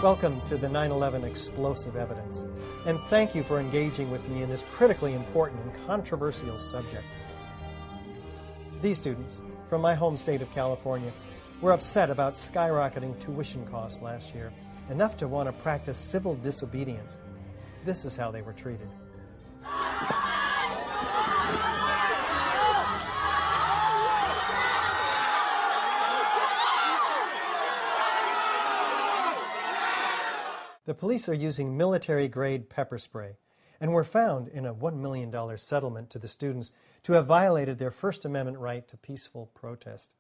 Welcome to the 9/11 Explosive Evidence, and thank you for engaging with me in this critically important and controversial subject. These students from my home state of California were upset about skyrocketing tuition costs last year, enough to want to practice civil disobedience. This is how they were treated. The police are using military-grade pepper spray and were found in a $1 million settlement to the students to have violated their First Amendment right to peaceful protest.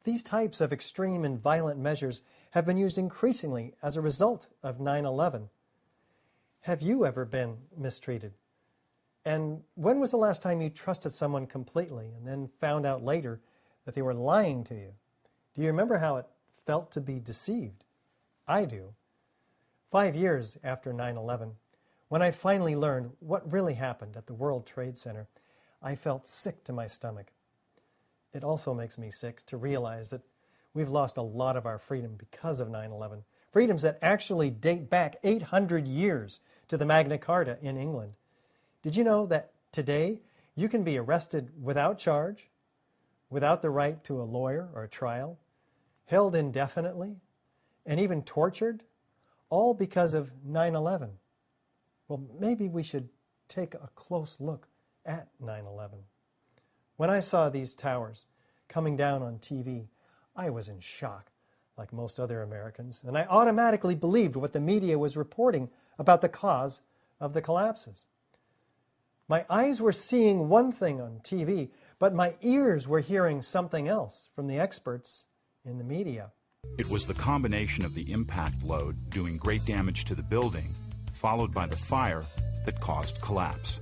These types of extreme and violent measures have been used increasingly as a result of 9/11. Have you ever been mistreated? And when was the last time you trusted someone completely and then found out later that they were lying to you? Do you remember how it felt to be deceived? I do. 5 years after 9/11, when I finally learned what really happened at the World Trade Center, I felt sick to my stomach. It also makes me sick to realize that we've lost a lot of our freedom because of 9/11, freedoms that actually date back 800 years to the Magna Carta in England. Did you know that today you can be arrested without charge, without the right to a lawyer or a trial, held indefinitely, and even tortured? All because of 9/11. Well, maybe we should take a close look at 9/11. When I saw these towers coming down on TV, I was in shock, like most other Americans, and I automatically believed what the media was reporting about the cause of the collapses. My eyes were seeing one thing on TV, but my ears were hearing something else from the experts in the media. It was the combination of the impact load doing great damage to the building, followed by the fire, that caused collapse.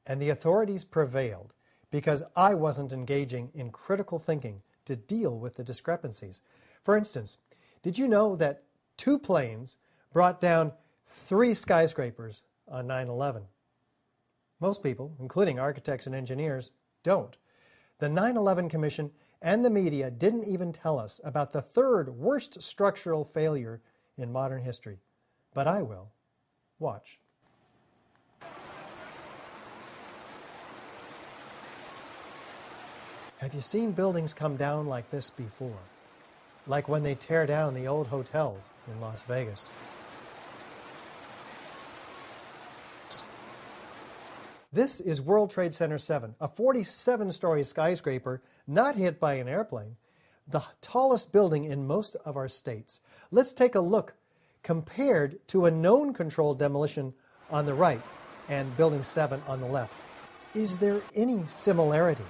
And the authorities prevailed because I wasn't engaging in critical thinking to deal with the discrepancies. For instance, did you know that 2 planes brought down 3 skyscrapers on 9/11? Most people, including architects and engineers, don't. The 9/11 Commission and the media didn't even tell us about the 3rd worst structural failure in modern history. But I will. Watch. Have you seen buildings come down like this before? Like when they tear down the old hotels in Las Vegas. This is World Trade Center 7, a 47-story skyscraper not hit by an airplane, the tallest building in most of our states. Let's take a look compared to a known controlled demolition on the right and Building 7 on the left. Is there any similarity?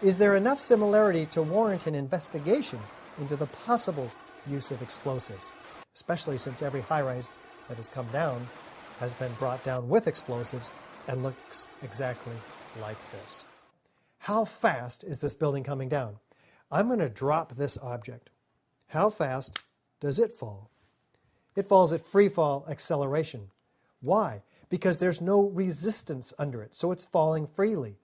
Is there enough similarity to warrant an investigation into the possible use of explosives, especially since every high-rise that has come down has been brought down with explosives and looks exactly like this. How fast is this building coming down? I'm going to drop this object. How fast does it fall? It falls at free fall acceleration. Why? Because there's no resistance under it, so it's falling freely.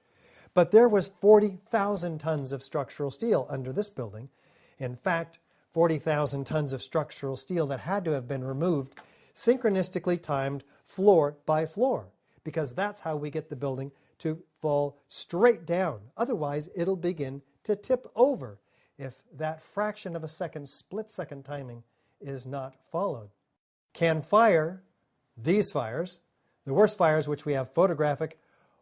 But there was 40,000 tons of structural steel under this building. In fact, 40,000 tons of structural steel that had to have been removed, synchronistically timed floor by floor, because that's how we get the building to fall straight down. Otherwise, it'll begin to tip over if that fraction of a second, split-second timing is not followed. Can fire, these fires, the worst fires which we have photographic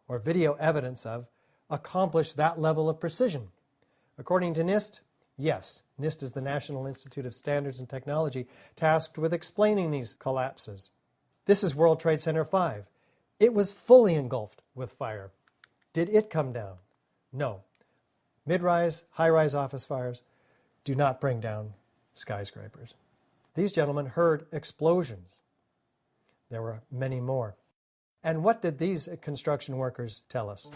or video evidence of, accomplish that level of precision? According to NIST, yes. NIST is the National Institute of Standards and Technology, tasked with explaining these collapses. This is World Trade Center 5. It was fully engulfed with fire. Did it come down? No. Mid-rise, high-rise office fires do not bring down skyscrapers. These gentlemen heard explosions. There were many more. And what did these construction workers tell us?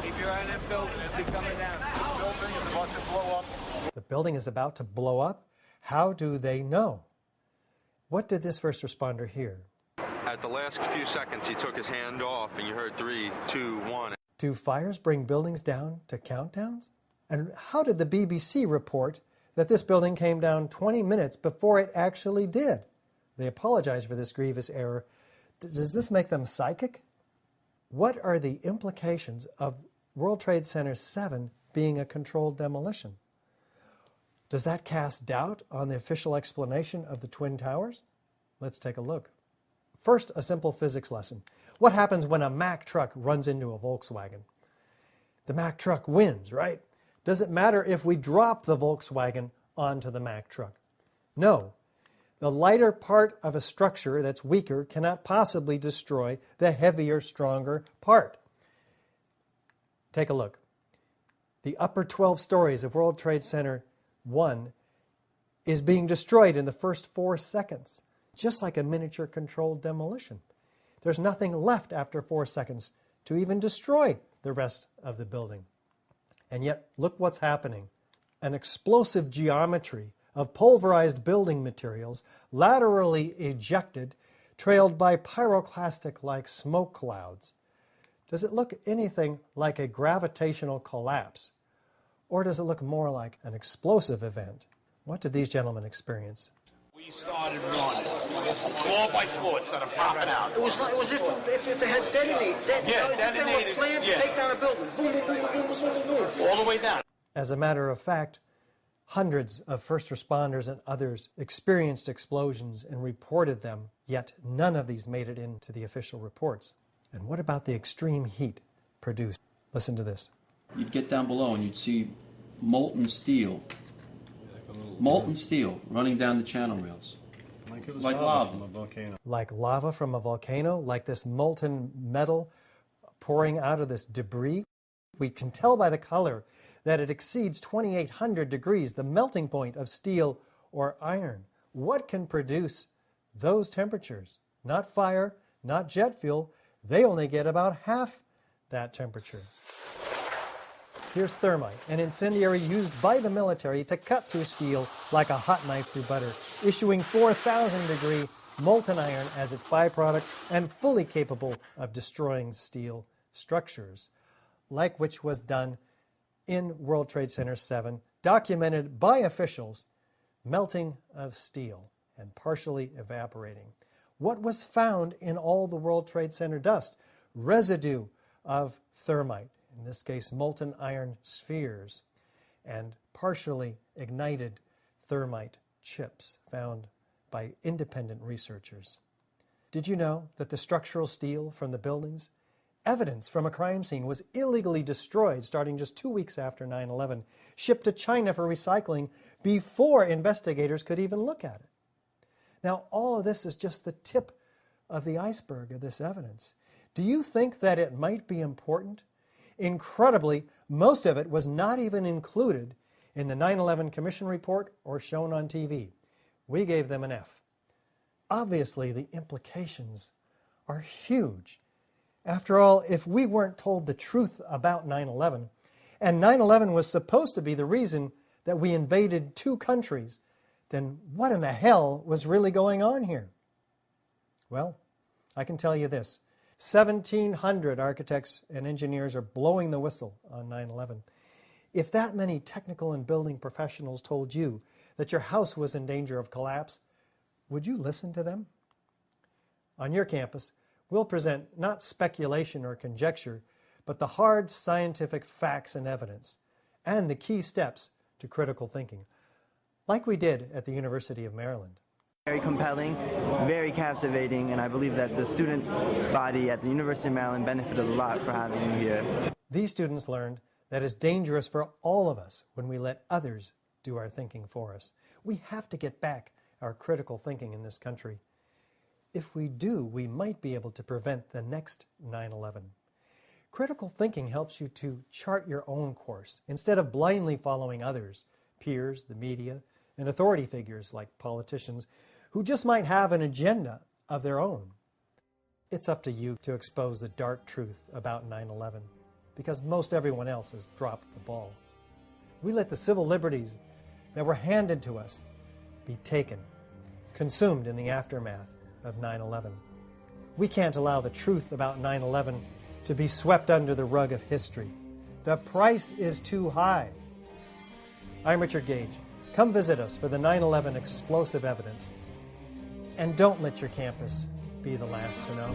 Keep your eye on that building. It'll be coming down. The building is about to blow up. The building is about to blow up? How do they know? What did this first responder hear? At the last few seconds, he took his hand off, and you heard 3, 2, 1. Do fires bring buildings down to countdowns? And how did the BBC report that this building came down 20 minutes before it actually did. They apologize for this grievous error. Does this make them psychic? What are the implications of World Trade Center 7 being a controlled demolition? Does that cast doubt on the official explanation of the Twin Towers? Let's take a look. First, a simple physics lesson. What happens when a Mack truck runs into a Volkswagen? The Mack truck wins, right? Does it matter if we drop the Volkswagen onto the Mack truck? No. The lighter part of a structure that's weaker cannot possibly destroy the heavier, stronger part. Take a look. The upper 12 stories of World Trade Center 1 is being destroyed in the first 4 seconds, just like a miniature controlled demolition. There's nothing left after 4 seconds to even destroy the rest of the building. And yet, look what's happening. An explosive geometry of pulverized building materials, laterally ejected, trailed by pyroclastic-like smoke clouds. Does it look anything like a gravitational collapse? Or does it look more like an explosive event? What did these gentlemen experience? We started running, floor by floor, it started popping out. It was if they had detonated. They were planned to take down a building. Boom, boom, boom, boom, boom, boom, boom. All the way down. As a matter of fact, hundreds of first responders and others experienced explosions and reported them, yet none of these made it into the official reports. And what about the extreme heat produced? Listen to this. You'd get down below and you'd see molten steel running down the channel rails. Like lava from a volcano. Like lava from a volcano? Like this molten metal pouring out of this debris? We can tell by the color that it exceeds 2,800 degrees, the melting point of steel or iron. What can produce those temperatures? Not fire, not jet fuel. They only get about half that temperature. Here's thermite, an incendiary used by the military to cut through steel like a hot knife through butter, issuing 4,000-degree molten iron as its byproduct and fully capable of destroying steel structures, like which was done in World Trade Center 7, documented by officials, melting of steel and partially evaporating. What was found in all the World Trade Center dust? Residue of thermite, in this case molten iron spheres, and partially ignited thermite chips found by independent researchers. Did you know that the structural steel from the buildings, evidence from a crime scene, was illegally destroyed starting just 2 weeks after 9/11, shipped to China for recycling before investigators could even look at it? Now, all of this is just the tip of the iceberg of this evidence. Do you think that it might be important? Incredibly, most of it was not even included in the 9/11 Commission report or shown on TV. We gave them an F. Obviously, the implications are huge. After all, if we weren't told the truth about 9/11, and 9/11 was supposed to be the reason that we invaded 2 countries, then what in the hell was really going on here? Well, I can tell you this. 1,700 architects and engineers are blowing the whistle on 9/11. If that many technical and building professionals told you that your house was in danger of collapse, would you listen to them? On your campus, we'll present not speculation or conjecture, but the hard scientific facts and evidence, and the key steps to critical thinking, like we did at the University of Maryland. Very compelling, very captivating, and I believe that the student body at the University of Maryland benefited a lot for having me here. These students learned that it's dangerous for all of us when we let others do our thinking for us. We have to get back our critical thinking in this country. If we do, we might be able to prevent the next 9/11. Critical thinking helps you to chart your own course instead of blindly following others, peers, the media, and authority figures like politicians who just might have an agenda of their own. It's up to you to expose the dark truth about 9/11 because most everyone else has dropped the ball. We let the civil liberties that were handed to us be taken, consumed in the aftermath of 9/11. We can't allow the truth about 9/11 to be swept under the rug of history. The price is too high. I'm Richard Gage. Come visit us for the 9/11 explosive evidence. And don't let your campus be the last to know.